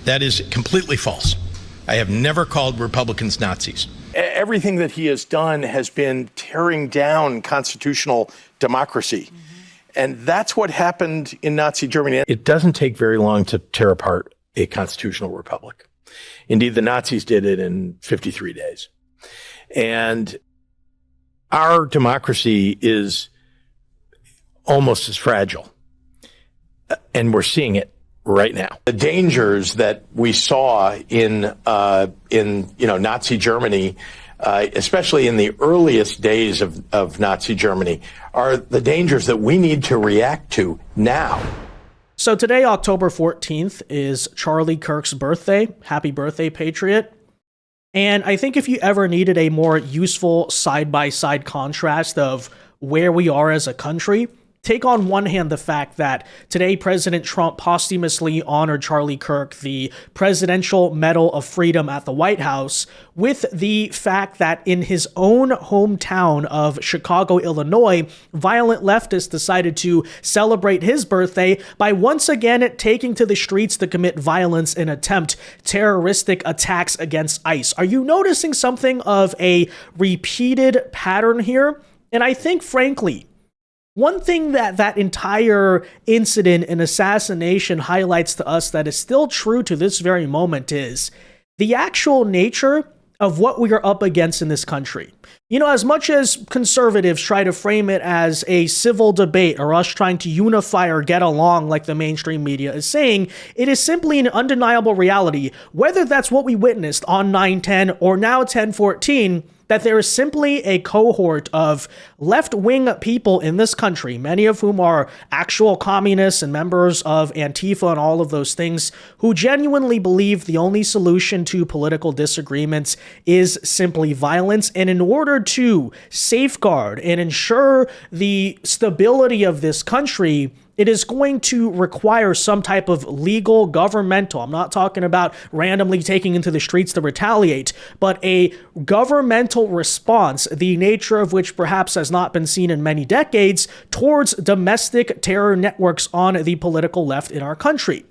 That is completely false. I have never called Republicans Nazis. Everything that he has done has been tearing down constitutional democracy. And that's what happened in Nazi Germany. It doesn't take very long to tear apart a constitutional republic. Indeed, the Nazis did it in 53 days. And our democracy is almost as fragile. And we're seeing it right now. The dangers that we saw in Nazi Germany, especially in the earliest days of Nazi Germany, are the dangers that we need to react to now. So today, October 14th, is Charlie Kirk's birthday. Happy birthday, Patriot. And I think if you ever needed a more useful side-by-side contrast of where we are as a country, take on one hand the fact that today President Trump posthumously honored Charlie Kirk, the Presidential Medal of Freedom at the White House, with the fact that in his own hometown of Chicago, Illinois, violent leftists decided to celebrate his birthday by once again taking to the streets to commit violence and attempt terroristic attacks against ICE. Are you noticing something of a repeated pattern here? And I think, frankly, one thing that entire incident and assassination highlights to us that is still true to this very moment is the actual nature of what we are up against in this country. You know, as much as conservatives try to frame it as a civil debate or us trying to unify or get along like the mainstream media is saying, it is simply an undeniable reality, whether that's what we witnessed on 9/10 or now 10/14, that there is simply a cohort of left-wing people in this country, many of whom are actual communists and members of Antifa and all of those things, who genuinely believe the only solution to political disagreements is simply violence. And in order to safeguard and ensure the stability of this country, it is going to require some type of legal, governmental, I'm not talking about randomly taking into the streets to retaliate, but a governmental response, the nature of which perhaps has not been seen in many decades, towards domestic terror networks on the political left in our country.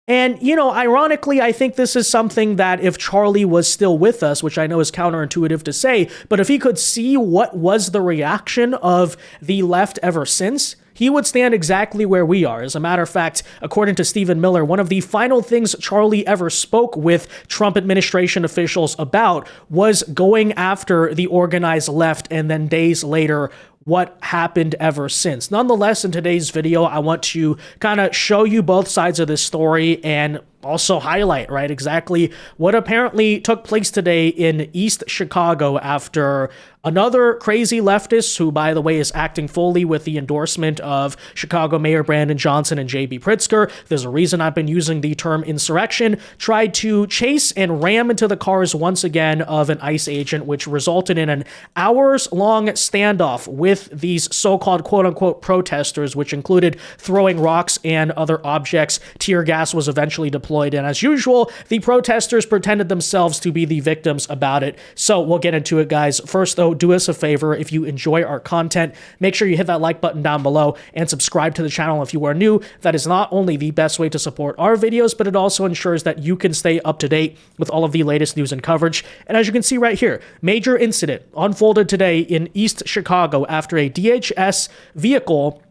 And, you know, ironically, I think this is something that if Charlie was still with us, which I know is counterintuitive to say, but if he could see what was the reaction of the left ever since, he would stand exactly where we are. As a matter of fact, according to Stephen Miller, one of the final things Charlie ever spoke with Trump administration officials about was going after the organized left, and then days later, what happened ever since. Nonetheless, in today's video, I want to kind of show you both sides of this story and also highlight, right, exactly what apparently took place today in East Chicago after another crazy leftist, who, by the way, is acting fully with the endorsement of Chicago Mayor Brandon Johnson and J.B. Pritzker. There's a reason I've been using the term insurrection, tried to chase and ram into the cars once again of an ICE agent, which resulted in an hours-long standoff with these so-called quote-unquote protesters, which included throwing rocks and other objects. Tear gas was eventually deployed, and as usual, the protesters pretended themselves to be the victims about it. So we'll get into it, guys. First, though, do us a favor. If you enjoy our content, make sure you hit that like button down below and subscribe to the channel if you are new. That is not only the best way to support our videos, but it also ensures that you can stay up to date with all of the latest news and coverage. And as you can see right here, major incident unfolded today in East Chicago after a DHS vehicle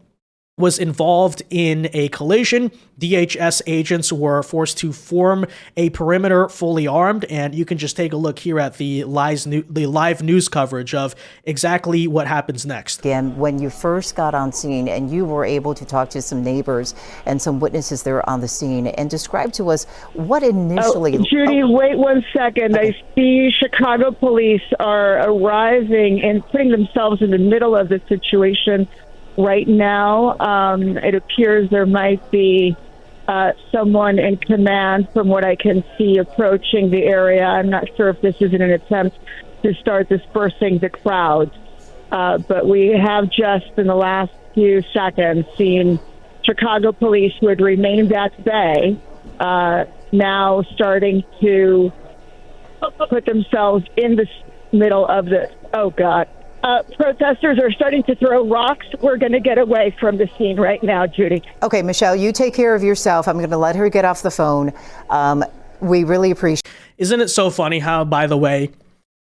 was involved in a collision. DHS agents were forced to form a perimeter fully armed, and you can just take a look here at the live news coverage of exactly what happens next. Again, when you first got on scene and you were able to talk to some neighbors and some witnesses there on the scene, and describe to us what initially... Judy, wait one second. Okay. I see Chicago police are arriving and putting themselves in the middle of the situation right now. It appears there might be someone in command, from what I can see, approaching the area. I'm not sure if this is in an attempt to start dispersing the crowd, but we have just in the last few seconds seen Chicago police, who had remained at bay, now starting to put themselves in the middle of the... Oh, God. Protesters are starting to throw rocks. We're going to get away from the scene right now, Judy. Okay, Michelle, you take care of yourself. I'm going to let her get off the phone. We really appreciate. Isn't it so funny how, by the way,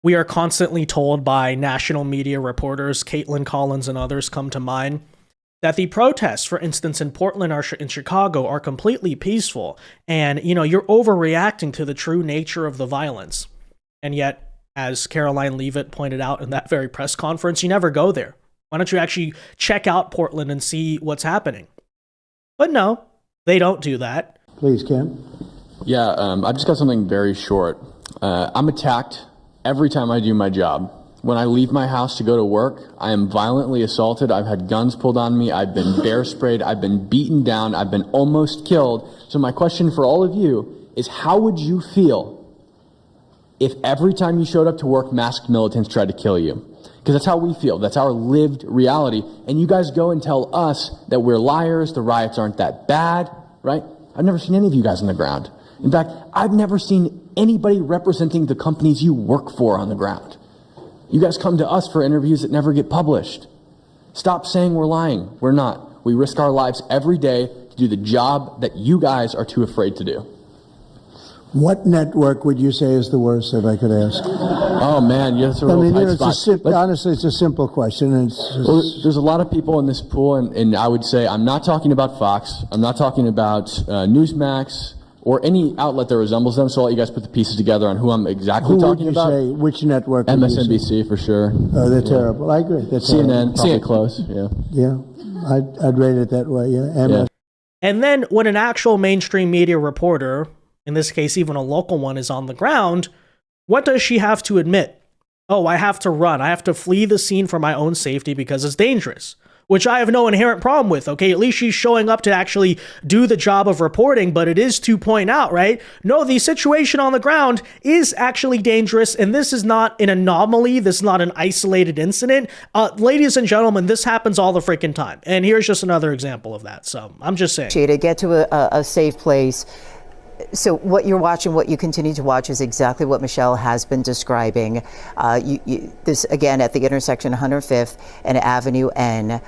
we are constantly told by national media reporters, Caitlin Collins and others come to mind, that the protests, for instance, in Portland or in Chicago are completely peaceful. And, you're overreacting to the true nature of the violence. And yet, as Caroline Leavitt pointed out in that very press conference, you never go there. Why don't you actually check out Portland and see what's happening? But no, they don't do that. Please, Ken. Yeah, I've just got something very short. I'm attacked every time I do my job. When I leave my house to go to work, I am violently assaulted. I've had guns pulled on me. I've been bear sprayed. I've been beaten down. I've been almost killed. So my question for all of you is, how would you feel if every time you showed up to work, masked militants tried to kill you? Because that's how we feel. That's our lived reality. And you guys go and tell us that we're liars, the riots aren't that bad, right? I've never seen any of you guys on the ground. In fact, I've never seen anybody representing the companies you work for on the ground. You guys come to us for interviews that never get published. Stop saying we're lying. We're not. We risk our lives every day to do the job that you guys are too afraid to do. What network would you say is the worst, if I could ask? Oh man, that's a real tight spot. Honestly, it's a simple question. Well, there's a lot of people in this pool, and I would say I'm not talking about Fox. I'm not talking about Newsmax or any outlet that resembles them. So I'll let you guys put the pieces together on who I'm exactly talking about. Who would you say? Which network? MSNBC for sure. Oh, they're terrible. I agree. They're CNN, probably close. Yeah. Yeah, I'd rate it that way. Yeah. And then when an actual mainstream media reporter, in this case even a local one, is on the ground, what does she have to admit? Oh, I have to run. I have to flee the scene for my own safety because it's dangerous, which I have no inherent problem with. Okay, at least she's showing up to actually do the job of reporting, but it is to point out, right? No, the situation on the ground is actually dangerous, and this is not an anomaly. This is not an isolated incident. Ladies and gentlemen, this happens all the freaking time. And here's just another example of that. So I'm just saying. To get to a safe place. So what you're watching, what you continue to watch, is exactly what Michelle has been describing. This, again, at the intersection 105th and Avenue N.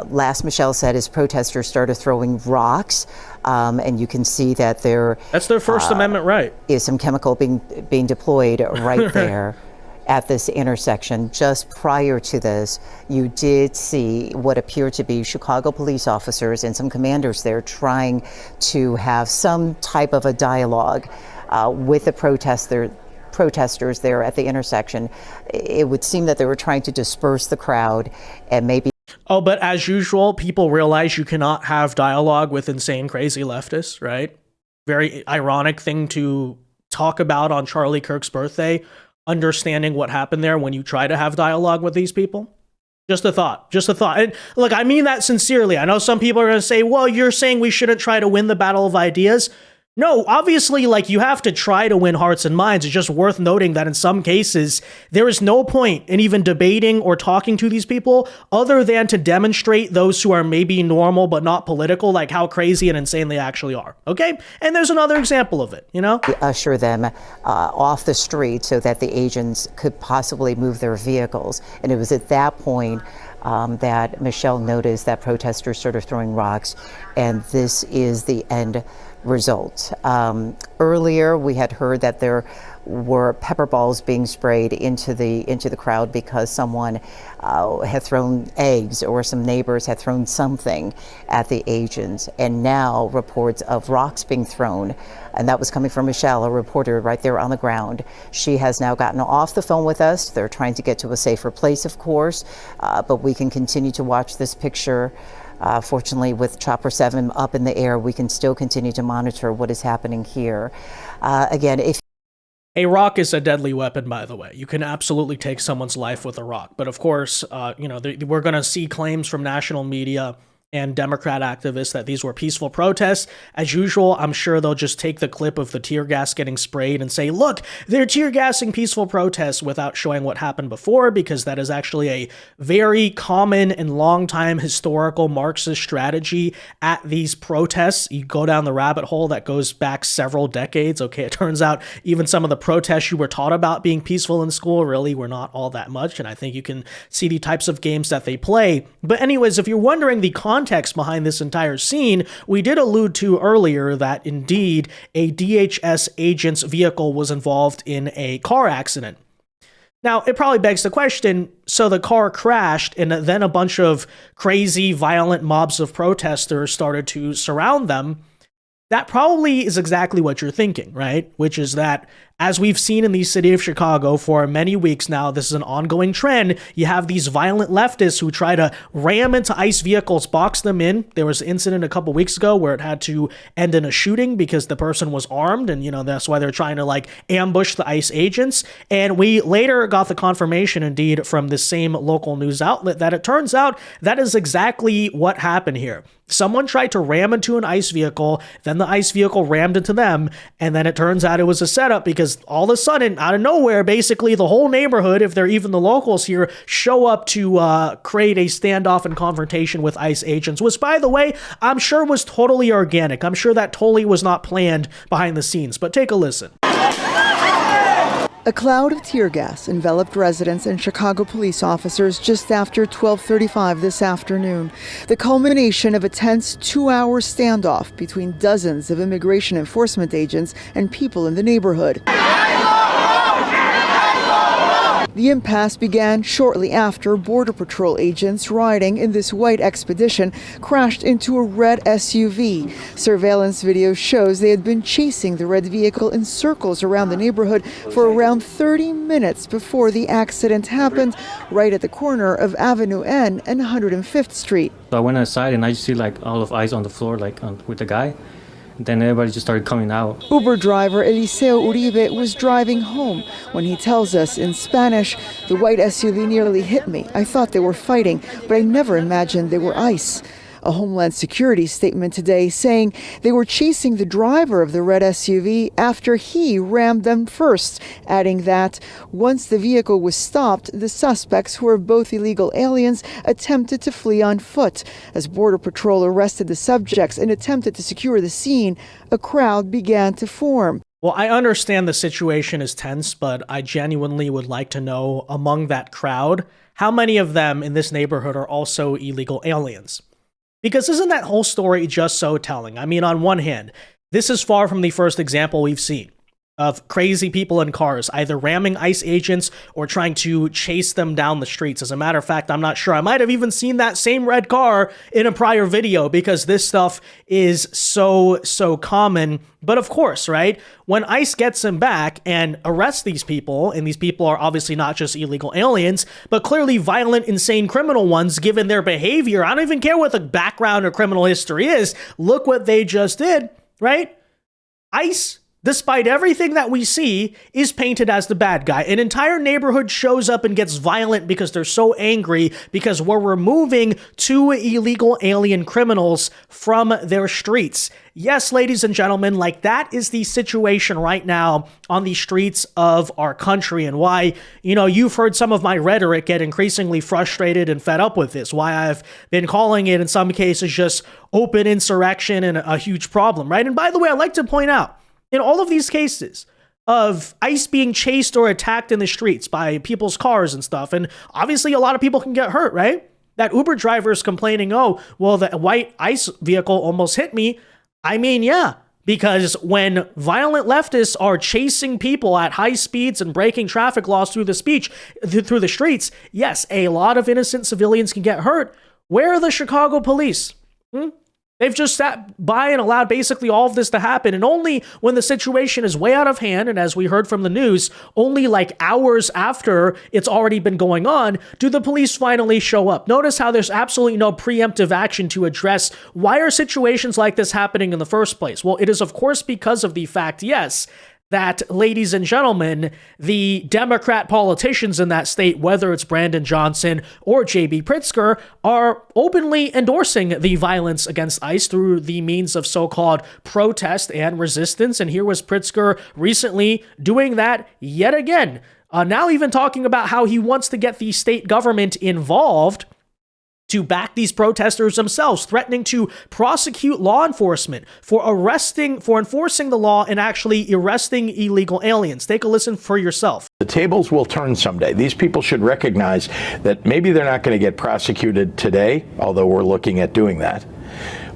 Last Michelle said as protesters started throwing rocks, and you can see that that's their First Amendment right. Is some chemical being deployed right there. At this intersection. Just prior to this, you did see what appeared to be Chicago police officers and some commanders there trying to have some type of a dialogue with the protesters there at the intersection. It would seem that they were trying to disperse the crowd and maybe. Oh, but as usual, people realize you cannot have dialogue with insane, crazy leftists, right? Very ironic thing to talk about on Charlie Kirk's birthday. Understanding what happened there when you try to have dialogue with these people. Just a thought. And look, I mean that sincerely. I know some people are going to say, well, you're saying we shouldn't try to win the battle of ideas. No, obviously, you have to try to win hearts and minds. It's just worth noting that in some cases, there is no point in even debating or talking to these people other than to demonstrate those who are maybe normal but not political, like how crazy and insane they actually are. Okay? And there's another example of it, Usher them off the street so that the agents could possibly move their vehicles. And it was at that point that Michelle noticed that protesters started throwing rocks, and this is the end result. Earlier, we had heard that there were pepper balls being sprayed into the crowd because someone had thrown eggs, or some neighbors had thrown something at the agents. And now reports of rocks being thrown, and that was coming from Michelle, a reporter right there on the ground. She has now gotten off the phone with us. They're trying to get to a safer place, of course, but we can continue to watch this picture. Fortunately, with Chopper 7 up in the air, we can still continue to monitor what is happening here. Again, if a rock is a deadly weapon, by the way. You can absolutely take someone's life with a rock. But of course, we're going to see claims from national media and Democrat activists that these were peaceful protests. As usual, I'm sure they'll just take the clip of the tear gas getting sprayed and say, look, they're tear gassing peaceful protests, without showing what happened before, because that is actually a very common and long-time historical Marxist strategy at these protests. You go down the rabbit hole that goes back several decades. Okay, it turns out even some of the protests you were taught about being peaceful in school really were not all that much, and I think you can see the types of games that they play. But anyways, if you're wondering, the context context behind this entire scene, we did allude to earlier that indeed a DHS agent's vehicle was involved in a car accident. Now, it probably begs the question, so the car crashed and then a bunch of crazy, violent mobs of protesters started to surround them. That probably is exactly what you're thinking, right? Which is that, as we've seen in the city of Chicago for many weeks now, this is an ongoing trend. You have these violent leftists who try to ram into ICE vehicles, box them in. There was an incident a couple weeks ago where it had to end in a shooting because the person was armed, and that's why they're trying to ambush the ICE agents. And we later got the confirmation, indeed, from the same local news outlet that it turns out that is exactly what happened here. Someone tried to ram into an ICE vehicle, then the ICE vehicle rammed into them, and then it turns out it was a setup because all of a sudden, out of nowhere, basically the whole neighborhood, if they're even the locals here, show up to create a standoff and confrontation with ICE agents, which, by the way, I'm sure was totally organic. I'm sure that totally was not planned behind the scenes, but take a listen. A cloud of tear gas enveloped residents and Chicago police officers just after 12:35 this afternoon, the culmination of a tense 2-hour standoff between dozens of immigration enforcement agents and people in the neighborhood. The impasse began shortly after Border Patrol agents riding in this white Expedition crashed into a red SUV. Surveillance video shows they had been chasing the red vehicle in circles around the neighborhood for around 30 minutes before the accident happened, right at the corner of Avenue N and 105th Street. So I went outside and I just see all of ICE on the floor, with the guy. Then everybody just started coming out. Uber driver Eliseo Uribe was driving home when he tells us in Spanish, "The white SUV nearly hit me. I thought they were fighting, but I never imagined they were ICE." A Homeland Security statement today saying they were chasing the driver of the red SUV after he rammed them first, adding that once the vehicle was stopped, the suspects, who are both illegal aliens, attempted to flee on foot. As Border Patrol arrested the subjects and attempted to secure the scene, a crowd began to form. Well, I understand the situation is tense, but I genuinely would like to know, among that crowd, how many of them in this neighborhood are also illegal aliens? Because isn't that whole story just so telling? I mean, on one hand, this is far from the first example we've seen of crazy people in cars either ramming ICE agents or trying to chase them down the streets. As a matter of fact, I'm not sure. I might have even seen that same red car in a prior video because this stuff is so common. But of course, right, when ICE gets him back and arrests these people, and these people are obviously not just illegal aliens, but clearly violent, insane criminal ones given their behavior. I don't even care what the background or criminal history is. Look what they just did, right? ICE, despite everything that we see, is painted as the bad guy. An entire neighborhood shows up and gets violent because they're so angry because we're removing 2 illegal alien criminals from their streets. Yes, ladies and gentlemen, that is the situation right now on the streets of our country, and why, you've heard some of my rhetoric get increasingly frustrated and fed up with this, why I've been calling it in some cases just open insurrection and a huge problem, right? And by the way, I'd like to point out, in all of these cases of ICE being chased or attacked in the streets by people's cars and stuff, and obviously a lot of people can get hurt, right? That Uber driver is complaining, oh, well, the white ICE vehicle almost hit me. I mean, yeah, because when violent leftists are chasing people at high speeds and breaking traffic laws through the streets, yes, a lot of innocent civilians can get hurt. Where are the Chicago police? They've just sat by and allowed basically all of this to happen. And only when the situation is way out of hand, and as we heard from the news, only hours after it's already been going on, do the police finally show up. Notice how there's absolutely no preemptive action to address why are situations like this happening in the first place. Well, it is of course because of the fact, yes, that, ladies and gentlemen, the Democrat politicians in that state, whether it's Brandon Johnson or J.B. Pritzker, are openly endorsing the violence against ICE through the means of so-called protest and resistance. And here was Pritzker recently doing that yet again. Now even talking about how he wants to get the state government involved to back these protesters themselves, threatening to prosecute law enforcement for enforcing the law and actually arresting illegal aliens. Take a listen for yourself. The tables will turn someday. These people should recognize that maybe they're not going to get prosecuted today, although we're looking at doing that,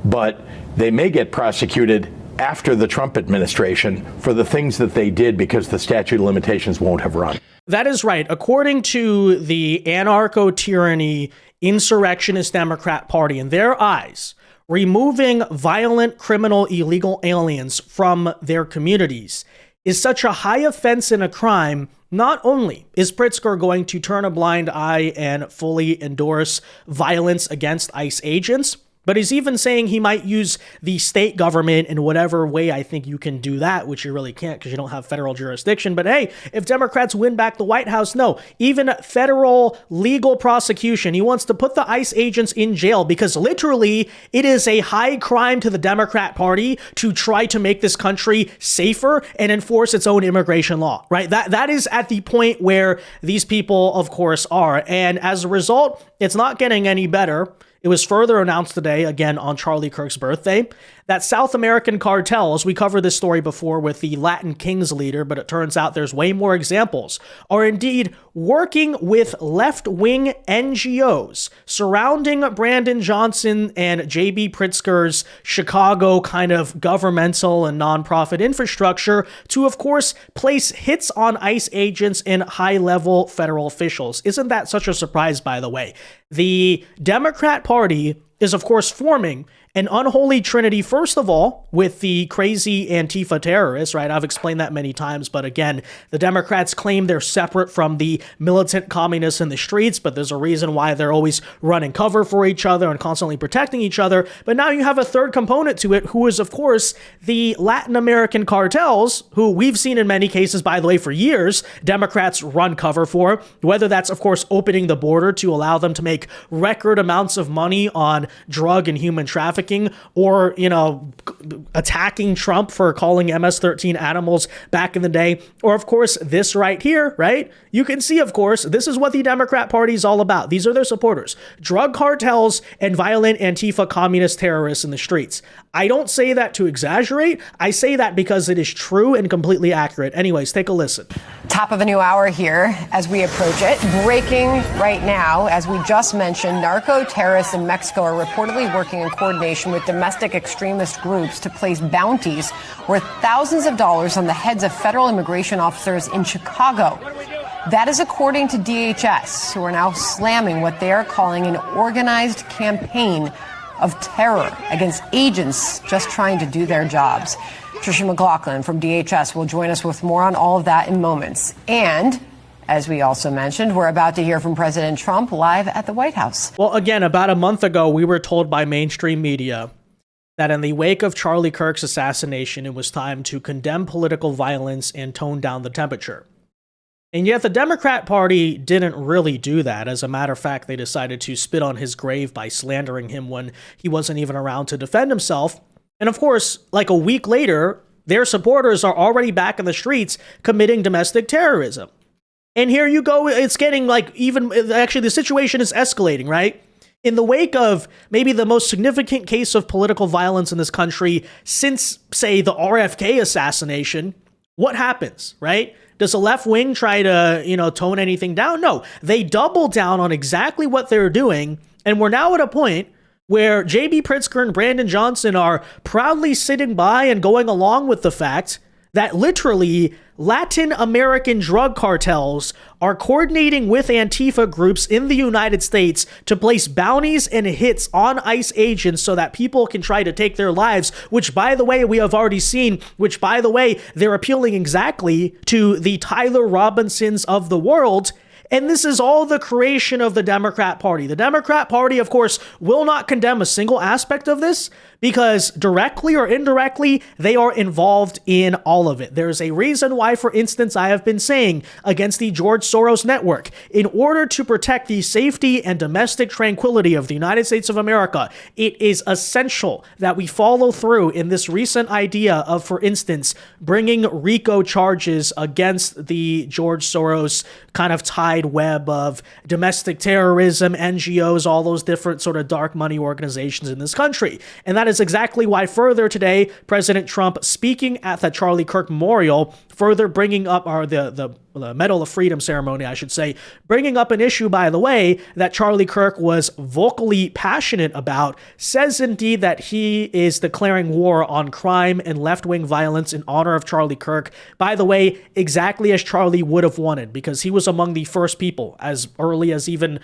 but they may get prosecuted after the Trump administration for the things that they did because the statute of limitations won't have run. That is right. According to the anarcho-tyranny insurrectionist Democrat Party, in their eyes, removing violent, criminal, illegal aliens from their communities is such a high offense and a crime. Not only is Pritzker going to turn a blind eye and fully endorse violence against ICE agents, but he's even saying he might use the state government in whatever way I think you can do that, which you really can't because you don't have federal jurisdiction. But hey, if Democrats win back the White House, no, even federal legal prosecution. He wants to put the ICE agents in jail because literally it is a high crime to the Democrat Party to try to make this country safer and enforce its own immigration law, right? That is at the point where these people, of course, are. And as a result, it's not getting any better. It was further announced today, again on Charlie Kirk's birthday, that South American cartels, we covered this story before with the Latin Kings leader, but it turns out there's way more examples, are indeed working with left-wing NGOs surrounding Brandon Johnson and J.B. Pritzker's Chicago kind of governmental and nonprofit infrastructure to, of course, place hits on ICE agents and high-level federal officials. Isn't that such a surprise, by the way? The Democrat Party is, of course, forming an unholy trinity, first of all, with the crazy Antifa terrorists, right? I've explained that many times, but again, the Democrats claim they're separate from the militant communists in the streets, but there's a reason why they're always running cover for each other and constantly protecting each other. But now you have a third component to it, who is, of course, the Latin American cartels, who we've seen in many cases, by the way, for years, Democrats run cover for, whether that's, of course, opening the border to allow them to make record amounts of money on drug and human trafficking, or, attacking Trump for calling MS-13 animals back in the day, or, of course, this right here, right? You can see, of course, this is what the Democrat Party is all about. These are their supporters. Drug cartels and violent Antifa communist terrorists in the streets. I don't say that to exaggerate. I say that because it is true and completely accurate. Anyways, take a listen. Top of a new hour here as we approach it. Breaking right now, as we just mentioned, narco-terrorists in Mexico are reportedly working in coordination with domestic extremist groups to place bounties worth thousands of dollars on the heads of federal immigration officers in Chicago. That is according to DHS, who are now slamming what they are calling an organized campaign of terror against agents just trying to do their jobs. Tricia McLaughlin from DHS will join us with more on all of that in moments. And as we also mentioned, we're about to hear from President Trump live at the White House. Well, again, about a month ago, we were told by mainstream media that in the wake of Charlie Kirk's assassination, it was time to condemn political violence and tone down the temperature. And yet the Democrat Party didn't really do that. As a matter of fact, they decided to spit on his grave by slandering him when he wasn't even around to defend himself. And of course, like a week later, their supporters are already back in the streets committing domestic terrorism. And here you go, it's getting actually the situation is escalating, right? In the wake of maybe the most significant case of political violence in this country since, say, the RFK assassination, what happens, right? Does the left wing try to, tone anything down? No, they double down on exactly what they're doing. And we're now at a point where J.B. Pritzker and Brandon Johnson are proudly sitting by and going along with the fact that literally Latin American drug cartels are coordinating with Antifa groups in the United States to place bounties and hits on ICE agents so that people can try to take their lives, which, by the way, we have already seen, which, by the way, they're appealing exactly to the Tyler Robinsons of the world. And this is all the creation of the Democrat Party. The Democrat Party, of course, will not condemn a single aspect of this because directly or indirectly, they are involved in all of it. There's a reason why, for instance, I have been saying against the George Soros network, in order to protect the safety and domestic tranquility of the United States of America, it is essential that we follow through in this recent idea of, for instance, bringing RICO charges against the George Soros kind of ties wide web of domestic terrorism, NGOs, all those different sort of dark money organizations in this country. And that is exactly why further today, President Trump speaking at the Charlie Kirk Memorial, further bringing up the Medal of Freedom ceremony, I should say, bringing up an issue, by the way, that Charlie Kirk was vocally passionate about, says indeed that he is declaring war on crime and left-wing violence in honor of Charlie Kirk. By the way, exactly as Charlie would have wanted, because he was among the first people as early as even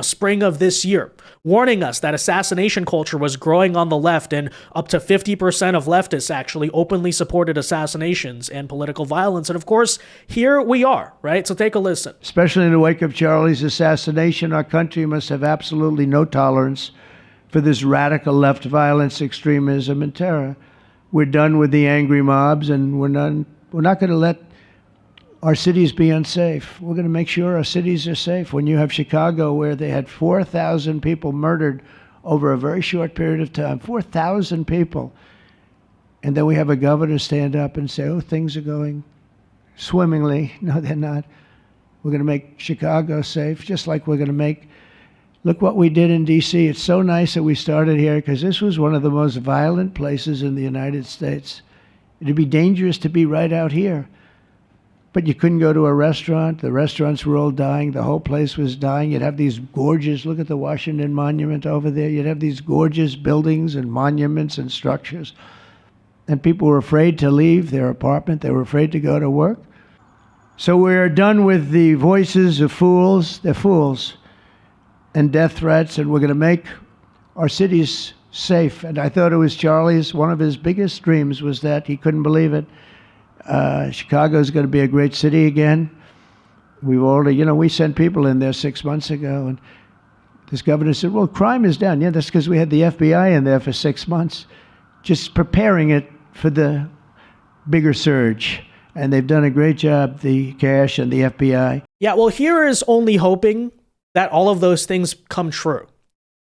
spring of this year, warning us that assassination culture was growing on the left, and up to 50% of leftists actually openly supported assassinations and political violence. And of course, here we are, right? So take a listen. Especially in the wake of Charlie's assassination, our country must have absolutely no tolerance for this radical left violence, extremism, and terror. We're done with the angry mobs, and we're not going to let our cities be unsafe. We're going to make sure our cities are safe. When you have Chicago, where they had 4,000 people murdered over a very short period of time, 4,000 people, and then we have a governor stand up and say, oh, things are going swimmingly. No, they're not. We're going to make Chicago safe, just like we're going to make, look what we did in D.C. It's so nice that we started here, because this was one of the most violent places in the United States. It'd be dangerous to be right out here. But you couldn't go to a restaurant. The restaurants were all dying. The whole place was dying. You'd have these gorgeous, look at the Washington Monument over there. You'd have these gorgeous buildings and monuments and structures. And people were afraid to leave their apartment. They were afraid to go to work. So we're done with the voices of fools. They're fools. And death threats. And we're going to make our cities safe. And I thought it was Charlie's, one of his biggest dreams was that. He couldn't believe it. Chicago's going to be a great city again. We've already, we sent people in there 6 months ago. And this governor said, well, crime is down. Yeah, that's because we had the FBI in there for 6 months, just preparing it for the bigger surge. And they've done a great job, the cash and the FBI. Yeah, well, here is only hoping that all of those things come true.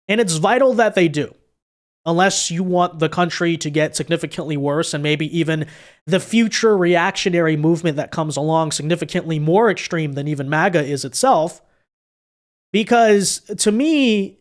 And it's vital that they do. Unless you want the country to get significantly worse and maybe even the future reactionary movement that comes along significantly more extreme than even MAGA is itself. Because to me,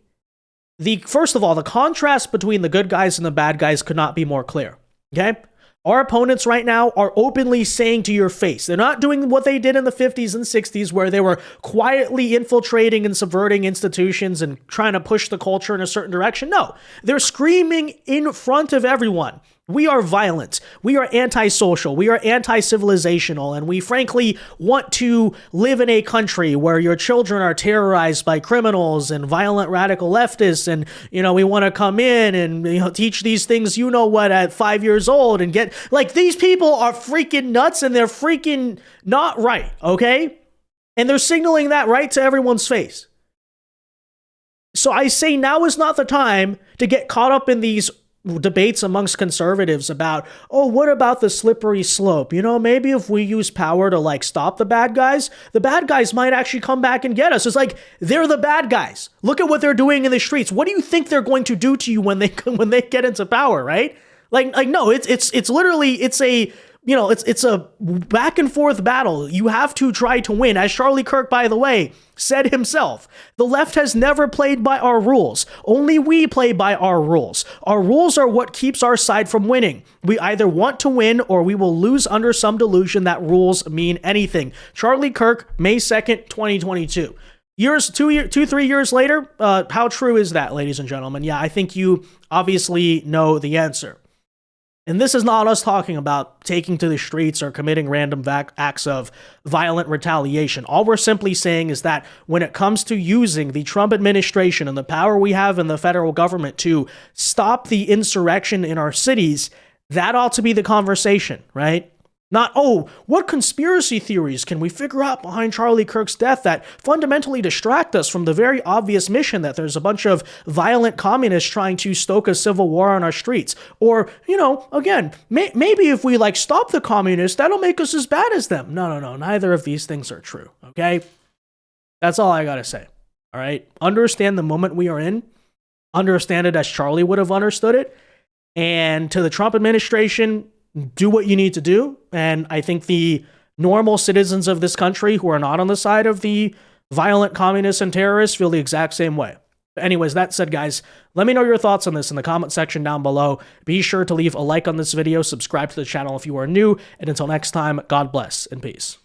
first of all, the contrast between the good guys and the bad guys could not be more clear. Okay? Our opponents right now are openly saying to your face, they're not doing what they did in the 50s and 60s where they were quietly infiltrating and subverting institutions and trying to push the culture in a certain direction. No, they're screaming in front of everyone. We are violent. We are antisocial. We are anti-civilizational. And we frankly want to live in a country where your children are terrorized by criminals and violent radical leftists. And, we want to come in and, teach these things, at 5 years old and get these people are freaking nuts and they're freaking not right. Okay. And they're signaling that right to everyone's face. So I say now is not the time to get caught up in these debates amongst conservatives about, oh, what about the slippery slope? Maybe if we use power to stop the bad guys might actually come back and get us. It's they're the bad guys. Look at what they're doing in the streets. What do you think they're going to do to you when they get into power, right? No, it's literally, it's a back and forth battle. You have to try to win. As Charlie Kirk, by the way, said himself, the left has never played by our rules. Only we play by our rules. Our rules are what keeps our side from winning. We either want to win or we will lose under some delusion that rules mean anything. Charlie Kirk, May 2nd, 2022. 3 years later, how true is that, ladies and gentlemen? Yeah, I think you obviously know the answer. And this is not us talking about taking to the streets or committing random acts of violent retaliation. All we're simply saying is that when it comes to using the Trump administration and the power we have in the federal government to stop the insurrection in our cities, that ought to be the conversation, right? Not, oh, what conspiracy theories can we figure out behind Charlie Kirk's death that fundamentally distract us from the very obvious mission that there's a bunch of violent communists trying to stoke a civil war on our streets? Or, again, maybe if we stop the communists, that'll make us as bad as them. No. Neither of these things are true, okay? That's all I gotta say, all right? Understand the moment we are in. Understand it as Charlie would have understood it. And to the Trump administration, do what you need to do. And I think the normal citizens of this country who are not on the side of the violent communists and terrorists feel the exact same way. But anyways, that said, guys, let me know your thoughts on this in the comment section down below. Be sure to leave a like on this video, subscribe to the channel if you are new, and until next time, God bless and peace.